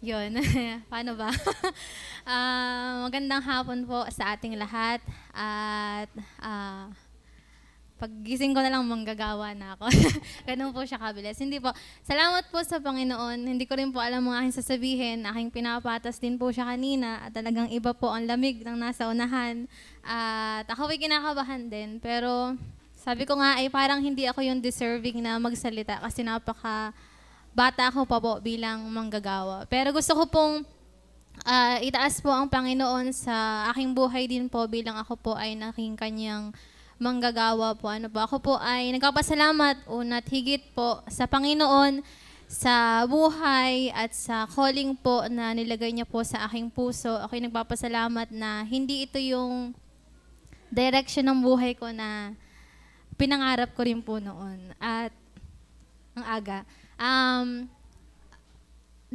Yun. Paano ba? Magandang hapon po sa ating lahat. At paggising ko na lang manggagawa na ako. Ganun po siya kabilis. Hindi po. Salamat po sa Panginoon. Hindi ko rin po alam mga aking sasabihin. Aking pinapatas din po siya kanina. At talagang iba po ang lamig ng nasa unahan. At ako ay kinakabahan din. Pero sabi ko nga ay parang hindi ako yung deserving na magsalita kasi bata ako pa po bilang manggagawa. Pero gusto ko pong itaas po ang Panginoon sa aking buhay din po bilang ako po ay naging kanyang manggagawa po. Ano po, ako po ay nagpapasalamat una't higit po sa Panginoon sa buhay at sa calling po na nilagay niya po sa aking puso. Ako'y nagpapasalamat na hindi ito yung direction ng buhay ko na pinangarap ko rin po noon. At ang aga.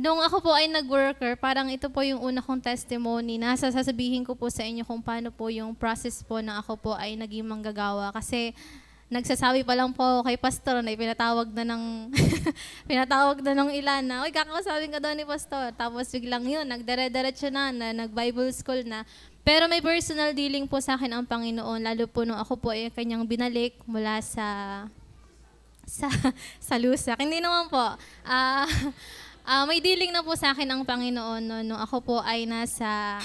Nung ako po ay nag-worker, parang ito po yung una kong testimony na sasabihin ko po sa inyo kung paano po yung process po na ako po ay naging manggagawa. Kasi nagsasabi pa lang po ako kay pastor na pinatawag na ng pinatawag na ng ilan na, "Uy, kakausapin ka daw ni pastor." Tapos biglang yun, nagdire-diretso na nag-Bible school na. Pero may personal dealing po sa akin ang Panginoon, lalo po nung ako po ay kanyang binalik mula sa sa lusak. Hindi naman po. May dealing na po sa akin ang Panginoon no, nung ako po ay nasa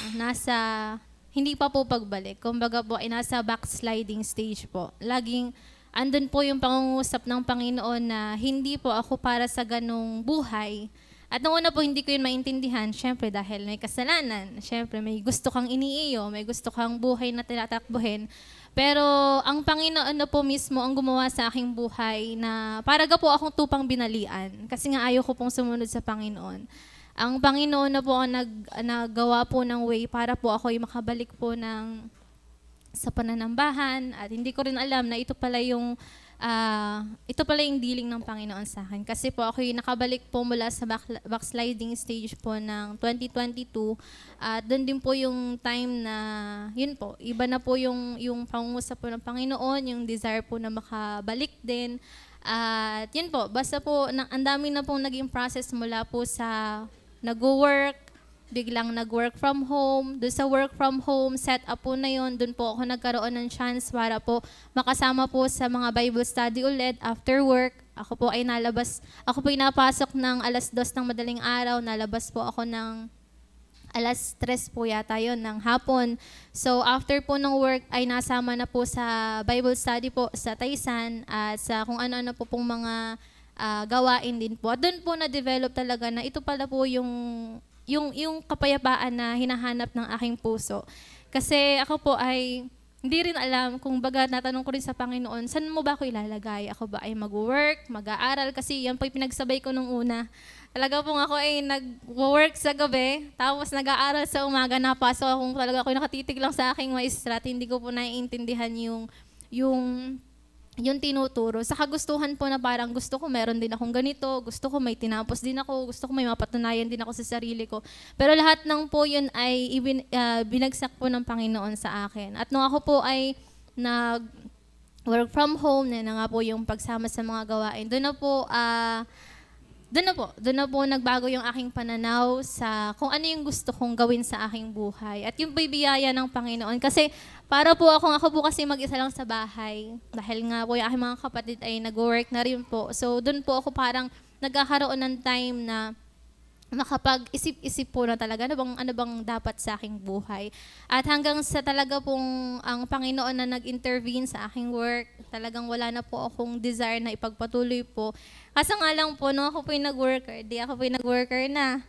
hindi pa po pagbalik. Kumbaga po ay nasa backsliding stage po. Laging andun po yung pangungusap ng Panginoon na hindi po ako para sa ganong buhay. At nung una po hindi ko yun maintindihan, syempre dahil may kasalanan, syempre may gusto kang iniiyo, may gusto kang buhay na tinatakbuhin. Pero ang Panginoon na po mismo ang gumawa sa aking buhay na paraga po akong tupang binalian. Kasi nga ayaw ko pong sumunod sa Panginoon. Ang Panginoon na po ang naggawa po ng way para po ako ay makabalik po sa pananambahan. At hindi ko rin alam na ito pala yung dealing ng Panginoon sa akin. Kasi po ako yung nakabalik po mula sa backsliding stage po ng 2022. At doon din po yung time na, yun po, iba na po yung pangungusap po ng Panginoon, yung desire po na makabalik din. At yun po, basta po, ang dami na pong naging process mula po sa nag-work, biglang nag-work from home. Doon sa work from home, set up po na yun. Doon po ako nagkaroon ng chance para po makasama po sa mga Bible study ulit after work. Ako po ay napasok ng 2:00 ng madaling araw. Nalabas po ako ng 3:00 po yata yun ng hapon. So after po ng work ay nasama na po sa Bible study po sa Taysan at sa kung ano-ano po pong mga gawain din po. At doon po na-develop talaga na ito pala po yung kapayapaan na hinahanap ng aking puso. Kasi ako po ay hindi rin alam kung baga natanong ko rin sa Panginoon, saan mo ba ako ilalagay? Ako ba ay mag-work, mag-aaral? Kasi yan po yung pinagsabay ko nung una. Talaga pong ako ay nag-work sa gabi, tapos nag-aaral sa umaga, napasok akong talaga ako nakatitig lang sa aking maestra at hindi ko po naiintindihan yung tinuturo. Sa kagustuhan po na parang gusto ko meron din akong ganito, gusto ko may tinapos din ako, gusto ko may mapatunayan din ako sa sarili ko. Pero lahat ng po yun ay binagsak po ng Panginoon sa akin. At nung ako po ay nag-work from home, na nga po yung pagsama sa mga gawain, doon na po nagbago yung aking pananaw sa kung ano yung gusto kong gawin sa aking buhay. At yung biyaya ng Panginoon. Kasi para po ako po kasi mag-isa lang sa bahay. Dahil nga po yung aking mga kapatid ay nag-work na rin po. So doon po ako parang nagkakaroon ng time na makapag-isip-isip po na talaga ano bang dapat sa aking buhay. At hanggang sa talaga pong ang Panginoon na nag-intervene sa aking work, talagang wala na po akong desire na ipagpatuloy po. Kaso nga lang po, nung ako po yung nag-worker na.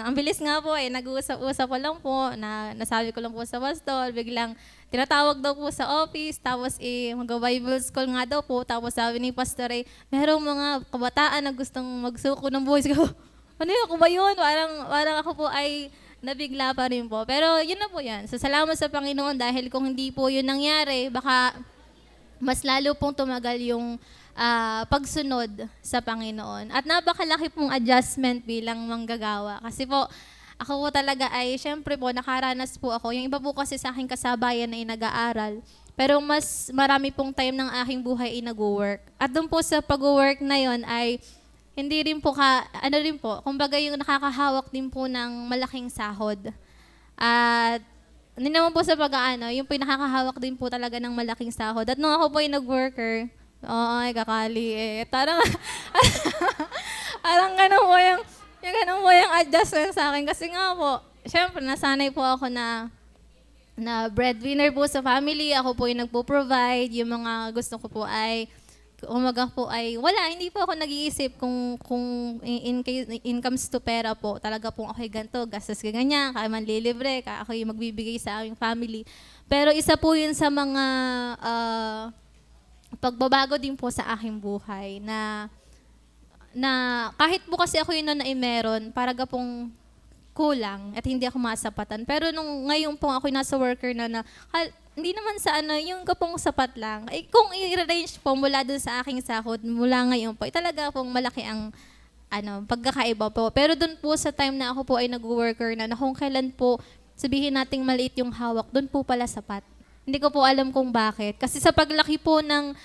Ang bilis nga po nag-uusap-usap pa lang po, nasabi ko lang po sa pastor, biglang tinatawag daw po sa office, tapos mag-Bible school nga daw po, tapos sabi ni pastor merong mga kabataan na gustong magsuko ng buhay. Ko, ano yun, ako ba yun? Parang ako po ay nabigla pa rin po. Pero yun na po yan. So, salamat sa Panginoon dahil kung hindi po yun nangyari, baka mas lalo pong tumagal yung pagsunod sa Panginoon. At napakalaki pong adjustment bilang manggagawa. Kasi po, ako po talaga ay, syempre po, nakaranas po ako. Yung iba po kasi sa aking kasabayan ay nag-aaral. Pero mas marami pong time ng aking buhay ay nag-work. At doon po sa pag-work na yon ay hindi rin po ano rin po, kumbaga yung nakakahawak din po ng malaking sahod. At hindi naman po sa pag-aano, yung po yung nakakahawak din po talaga ng malaking sahod. At nung ako po yung nag-worker, oo, ay kakali eh. Parang, parang ganun po yung ganun po yung adjustment sa akin. Kasi nga po, syempre nasanay po ako na breadwinner po sa family. Ako po yung nagpo-provide. Yung mga gusto ko po ay umaga po ay wala, hindi po ako nag-iisip kung in comes to pera po, talaga po ako ganito, gastos ka ganyan, kaya manlilibre, kaya ako yung magbibigay sa aming family. Pero isa po yun sa mga pagbabago din po sa aking buhay na kahit po kasi ako yun na meron, paraga pong kulang at hindi ako masapatan. Pero nung ngayon po ako nasa worker hindi naman sa yung kapong sapat lang. Eh, kung i-range po mula dun sa aking sahod, mula ngayon po, talaga pong malaki ang pagkakaiba po. Pero dun po sa time na ako po ay nag-worker na kung kailan po sabihin nating maliit yung hawak, dun po pala sapat. Hindi ko po alam kung bakit. Kasi sa paglaki po ng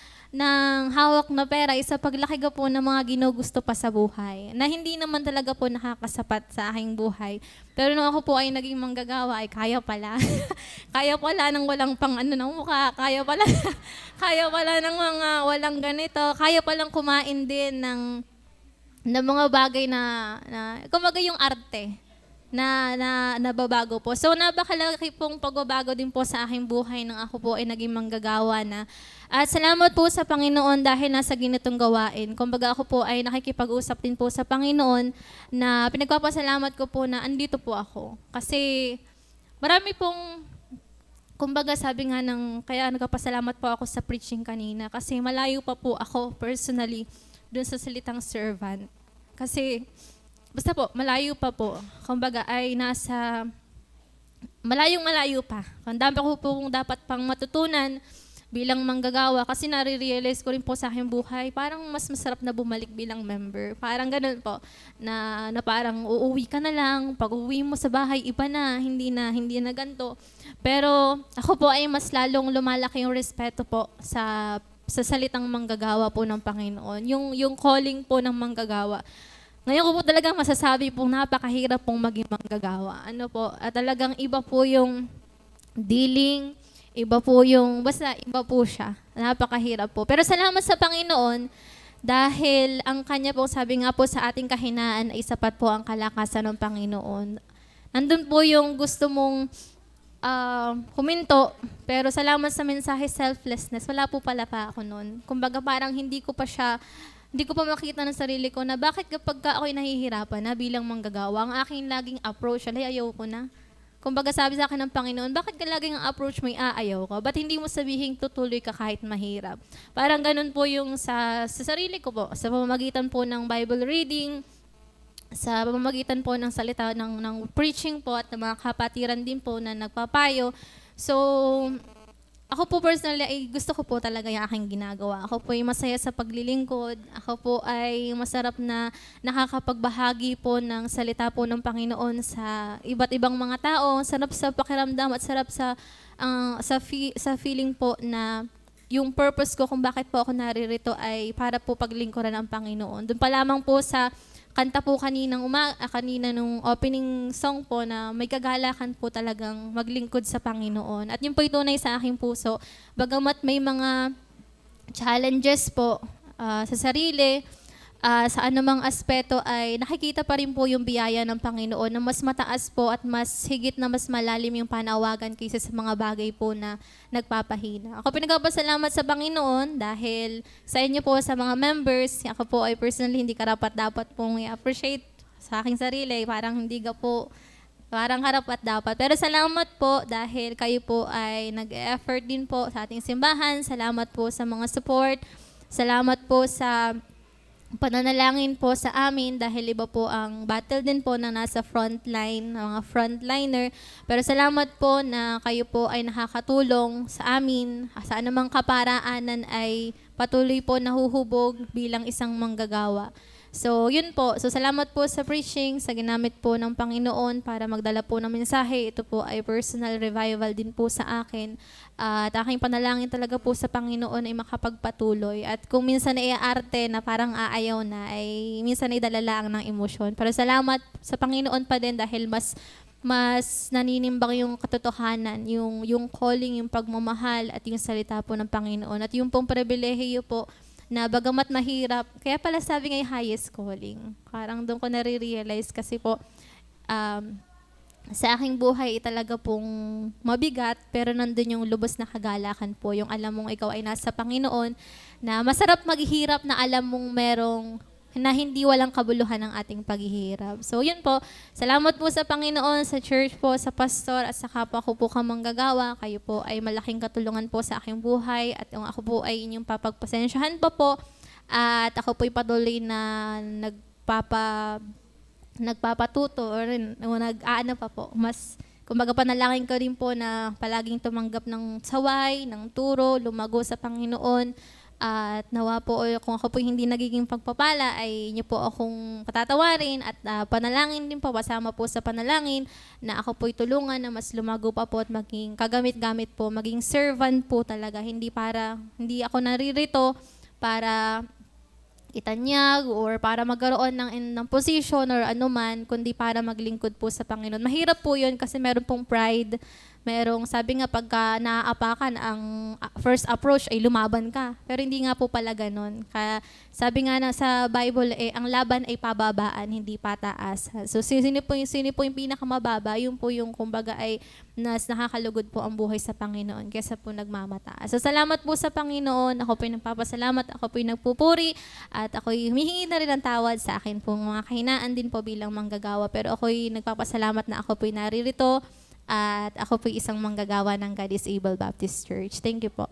hawak na pera, isa paglaki ko po ng mga ginugusto pa sa buhay, na hindi naman talaga po nakakasapat sa aking buhay. Pero nung ako po ay naging manggagawa, ay kaya pala. Kaya pala ng walang pang ng mukha, kaya pala, kaya pala ng mga walang ganito, kaya palang kumain din ng mga bagay na kumbaga yung arte na nababago po. So napakalaki pong pagbabago din po sa aking buhay nang ako po ay naging manggagawa na. At salamat po sa Panginoon dahil nasa ganitong gawain. Kumbaga ako po ay nakikipag-usap din po sa Panginoon na pinagpapasalamat ko po na andito po ako. Kasi marami pong, kumbaga sabi nga kaya nagpapasalamat po ako sa preaching kanina kasi malayo pa po ako personally dun sa salitang servant. Kasi basta po, malayo pa po. Kumbaga ay malayo pa. Ang dami ko pong dapat pang matutunan bilang manggagawa kasi nare-realize ko rin po sa aking buhay, parang mas masarap na bumalik bilang member. Parang ganun po, na parang uuwi ka na lang, pag uwi mo sa bahay, iba na, hindi na ganito. Pero ako po ay mas lalong lumalaki yung respeto po sa salitang manggagawa po ng Panginoon. Yung calling po ng manggagawa. Ngayon ko po talagang masasabi pong napakahirap pong maging manggagawa. At talagang iba po yung dealing, iba po iba po siya. Napakahirap po. Pero salamat sa Panginoon dahil ang kanya po, sabi nga po sa ating kahinaan ay sapat po ang kalakasan ng Panginoon. Nandun po yung gusto mong huminto, pero salamat sa mensahe selflessness, wala po pala pa ako noon. Kumbaga parang hindi ko pa makita ng sarili ko na bakit kapag ako'y nahihirapan na bilang manggagawa, ang aking laging approach, ayaw ko na. Kumbaga sabi sa akin ng Panginoon, bakit ka laging ang approach mo aayaw ka? Ba't hindi mo sabihin tutuloy ka kahit mahirap? Parang ganun po yung sa sarili ko po, sa pamamagitan po ng Bible reading, sa pamamagitan po ng salita ng preaching po at ng mga kapatiran din po na nagpapayo. So, ako po personally ay gusto ko po talaga yung aking ginagawa. Ako po ay masaya sa paglilingkod. Ako po ay masarap na nakakapagbahagi po ng salita po ng Panginoon sa iba't ibang mga tao. Sarap sa pakiramdam at sarap sa feeling po na yung purpose ko kung bakit po ako naririto ay para po paglingkuran ng Panginoon. Doon pa lamang po sa kanta po kanina nung opening song po na may kagalakan po talagang maglingkod sa Panginoon. At yun po tunay sa aking puso. Bagamat may mga challenges po sa sarili, sa anumang aspeto ay nakikita pa rin po yung biyaya ng Panginoon na mas mataas po at mas higit na mas malalim yung panawagan kaysa sa mga bagay po na nagpapahina. Ako pinagpapasalamat sa Panginoon dahil sa inyo po, sa mga members, ako po ay personally hindi karapat-dapat pong i-appreciate sa aking sarili. Parang hindi ka po, parang karapat-dapat. Pero salamat po dahil kayo po ay nag-effort din po sa ating simbahan. Salamat po sa mga support. Salamat po sa pananalangin po sa amin dahil iba po ang battle din po na nasa frontline, mga frontliner. Pero salamat po na kayo po ay nakakatulong sa amin, sa anumang kaparaanan ay patuloy po nahuhubog bilang isang manggagawa. So, yun po. So, salamat po sa preaching, sa ginamit po ng Panginoon para magdala po ng mensahe. Ito po ay personal revival din po sa akin. At aking panalangin talaga po sa Panginoon ay makapagpatuloy. At kung minsan ay aarte na parang aayaw na, ay minsan ay dalalaang ng emosyon. Pero salamat sa Panginoon pa din dahil mas naninimbang yung katotohanan, yung calling, yung pagmamahal at yung salita po ng Panginoon. At yung pong pribilehiyo po na bagamat mahirap, kaya pala sabi nga yung highest calling. Parang doon ko nare-realize kasi po, sa aking buhay talaga pong mabigat, pero nandun yung lubos na kagalakan po. Yung alam mong ikaw ay nasa Panginoon, na masarap maghihirap na alam mong merong na hindi walang kabuluhan ng ating paghihirap. So yun po, salamat po sa Panginoon, sa church po, sa pastor, at sa kapwa ko po kamanggagawa. Kayo po ay malaking katulungan po sa aking buhay at yung ako po ay inyong papagpasensyahan pa po. At ako po ay patuloy na nagpapatuto or nag-aano pa po. Mas, kumbaga panalangin ko rin po na palaging tumanggap ng saway, ng turo, lumago sa Panginoon. At nawa po kung ako po hindi nagiging pagpapala ay niyo po akong patatawarin at panalangin din po, kasama po sa panalangin na ako po'y tulungan na mas lumago pa po at maging kagamit-gamit po, maging servant po talaga. Hindi ako naririto para itanyag or para magkaroon ng position or anuman, kundi para maglingkod po sa Panginoon. Mahirap po yun kasi meron pong pride. Sabi nga pagka naaapakan ang first approach ay lumaban ka. Pero hindi nga po pala ganun. Kaya sabi nga na sa Bible, ang laban ay pababaan, hindi pataas. So sino po yung pinakamababa, yun po yung kumbaga ay nakakalugod po ang buhay sa Panginoon kaysa po nagmamataas. So salamat po sa Panginoon. Ako po yung nagpapasalamat, ako po yung nagpupuri, at ako humihingi na rin ng tawad sa akin po mga kahinaan din po bilang manggagawa. Pero ako yung nagpapasalamat na ako po yung naririto. At ako po isang manggagawa ng God is Able Baptist Church. Thank you po.